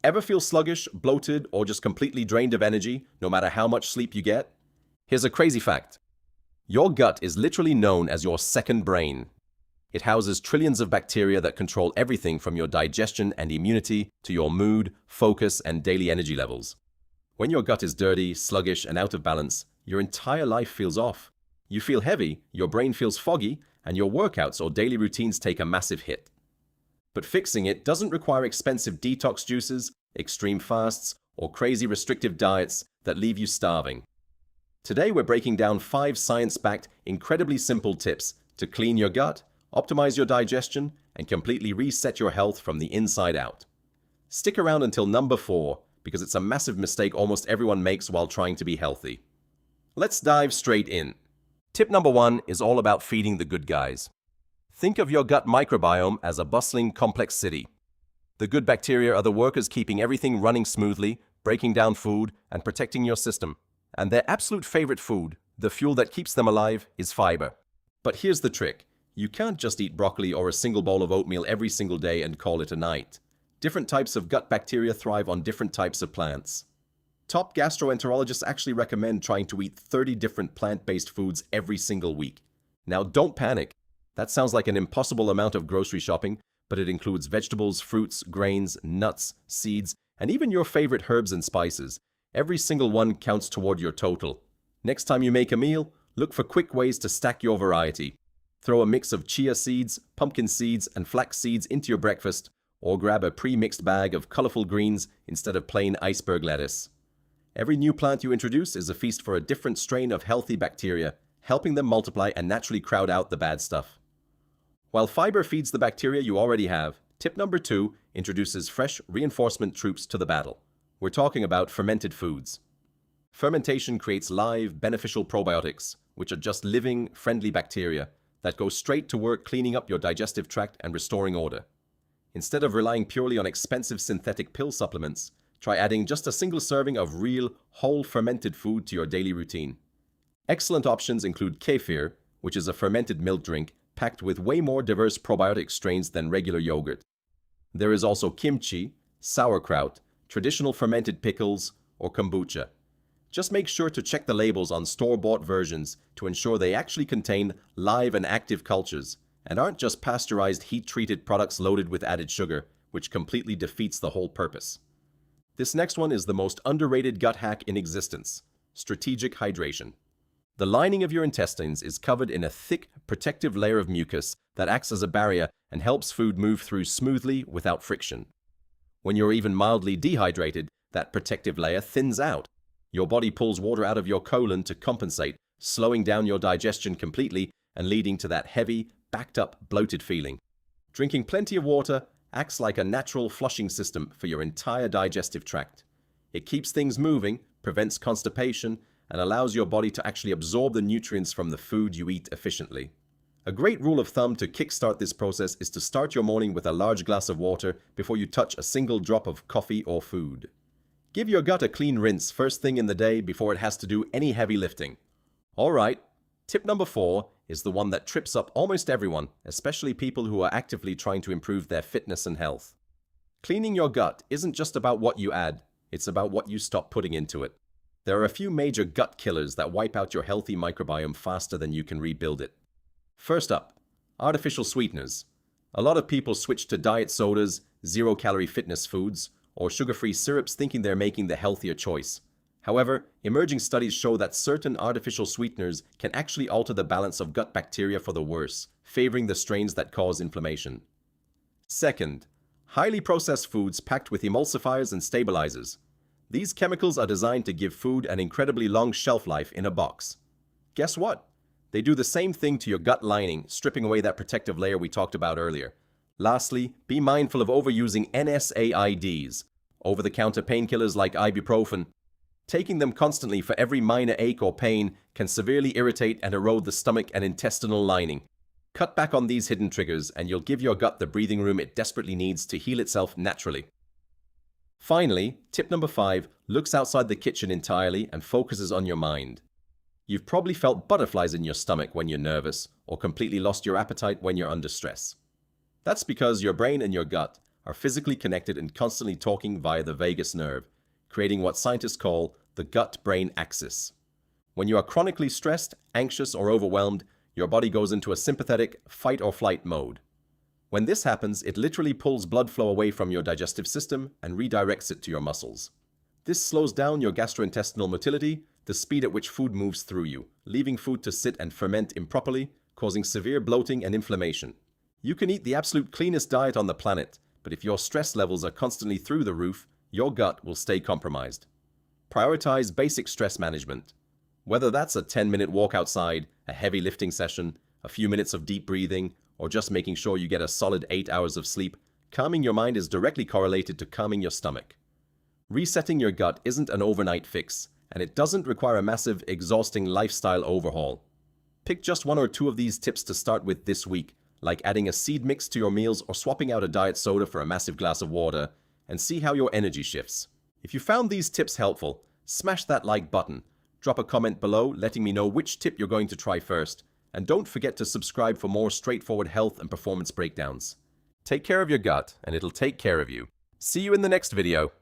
Ever feel sluggish, bloated, or just completely drained of energy, no matter how much sleep you get? Here's a crazy fact. Your gut is literally known as your second brain. It houses trillions of bacteria that control everything from your digestion and immunity to your mood, focus, and daily energy levels. When your gut is dirty, sluggish, and out of balance, your entire life feels off. You feel heavy, your brain feels foggy, and your workouts or daily routines take a massive hit. But fixing it doesn't require expensive detox juices, extreme fasts, or crazy restrictive diets that leave you starving. Today we're breaking down 5 science-backed, incredibly simple tips to clean your gut, optimize your digestion, and completely reset your health from the inside out. Stick around until number 4, because it's a massive mistake almost everyone makes while trying to be healthy. Let's dive straight in. Tip number 1 is all about feeding the good guys. Think of your gut microbiome as a bustling, complex city. The good bacteria are the workers keeping everything running smoothly, breaking down food, and protecting your system. And their absolute favorite food, the fuel that keeps them alive, is fiber. But here's the trick. You can't just eat broccoli or a single bowl of oatmeal every single day and call it a night. Different types of gut bacteria thrive on different types of plants. Top gastroenterologists actually recommend trying to eat 30 different plant-based foods every single week. Now, don't panic. That sounds like an impossible amount of grocery shopping, but it includes vegetables, fruits, grains, nuts, seeds, and even your favorite herbs and spices. Every single one counts toward your total. Next time you make a meal, look for quick ways to stack your variety. Throw a mix of chia seeds, pumpkin seeds, and flax seeds into your breakfast, or grab a pre-mixed bag of colorful greens instead of plain iceberg lettuce. Every new plant you introduce is a feast for a different strain of healthy bacteria, helping them multiply and naturally crowd out the bad stuff. While fiber feeds the bacteria you already have, tip number 2 introduces fresh reinforcement troops to the battle. We're talking about fermented foods. Fermentation creates live, beneficial probiotics, which are just living, friendly bacteria that go straight to work cleaning up your digestive tract and restoring order. Instead of relying purely on expensive synthetic pill supplements, try adding just a single serving of real, whole fermented food to your daily routine. Excellent options include kefir, which is a fermented milk drink packed with way more diverse probiotic strains than regular yogurt. There is also kimchi, sauerkraut, traditional fermented pickles, or kombucha. Just make sure to check the labels on store-bought versions to ensure they actually contain live and active cultures and aren't just pasteurized, heat-treated products loaded with added sugar, which completely defeats the whole purpose. This next one is the most underrated gut hack in existence: strategic hydration. The lining of your intestines is covered in a thick, protective layer of mucus that acts as a barrier and helps food move through smoothly without friction. When you're even mildly dehydrated, that protective layer thins out. Your body pulls water out of your colon to compensate, slowing down your digestion completely and leading to that heavy, backed-up, bloated feeling. Drinking plenty of water acts like a natural flushing system for your entire digestive tract. It keeps things moving, prevents constipation, and allows your body to actually absorb the nutrients from the food you eat efficiently. A great rule of thumb to kickstart this process is to start your morning with a large glass of water before you touch a single drop of coffee or food. Give your gut a clean rinse first thing in the day before it has to do any heavy lifting. Alright, tip number 4 is the one that trips up almost everyone, especially people who are actively trying to improve their fitness and health. Cleaning your gut isn't just about what you add, it's about what you stop putting into it. There are a few major gut killers that wipe out your healthy microbiome faster than you can rebuild it. First up, artificial sweeteners. A lot of people switch to diet sodas, zero-calorie fitness foods, or sugar-free syrups thinking they're making the healthier choice. However, emerging studies show that certain artificial sweeteners can actually alter the balance of gut bacteria for the worse, favoring the strains that cause inflammation. Second, highly processed foods packed with emulsifiers and stabilizers. These chemicals are designed to give food an incredibly long shelf life in a box. Guess what? They do the same thing to your gut lining, stripping away that protective layer we talked about earlier. Lastly, be mindful of overusing NSAIDs, over-the-counter painkillers like ibuprofen. Taking them constantly for every minor ache or pain can severely irritate and erode the stomach and intestinal lining. Cut back on these hidden triggers and you'll give your gut the breathing room it desperately needs to heal itself naturally. Finally, tip number 5 looks outside the kitchen entirely and focuses on your mind. You've probably felt butterflies in your stomach when you're nervous, or completely lost your appetite when you're under stress. That's because your brain and your gut are physically connected and constantly talking via the vagus nerve, creating what scientists call the gut-brain axis. When you are chronically stressed, anxious, or overwhelmed, your body goes into a sympathetic fight-or-flight mode. When this happens, it literally pulls blood flow away from your digestive system and redirects it to your muscles. This slows down your gastrointestinal motility, the speed at which food moves through you, leaving food to sit and ferment improperly, causing severe bloating and inflammation. You can eat the absolute cleanest diet on the planet, but if your stress levels are constantly through the roof, your gut will stay compromised. Prioritize basic stress management. Whether that's a 10-minute walk outside, a heavy lifting session, a few minutes of deep breathing, or just making sure you get a solid 8 hours of sleep, calming your mind is directly correlated to calming your stomach. Resetting your gut isn't an overnight fix, and it doesn't require a massive, exhausting lifestyle overhaul. Pick just one or two of these tips to start with this week, like adding a seed mix to your meals or swapping out a diet soda for a massive glass of water, and see how your energy shifts. If you found these tips helpful, smash that like button, drop a comment below letting me know which tip you're going to try first, and don't forget to subscribe for more straightforward health and performance breakdowns. Take care of your gut, and it'll take care of you. See you in the next video.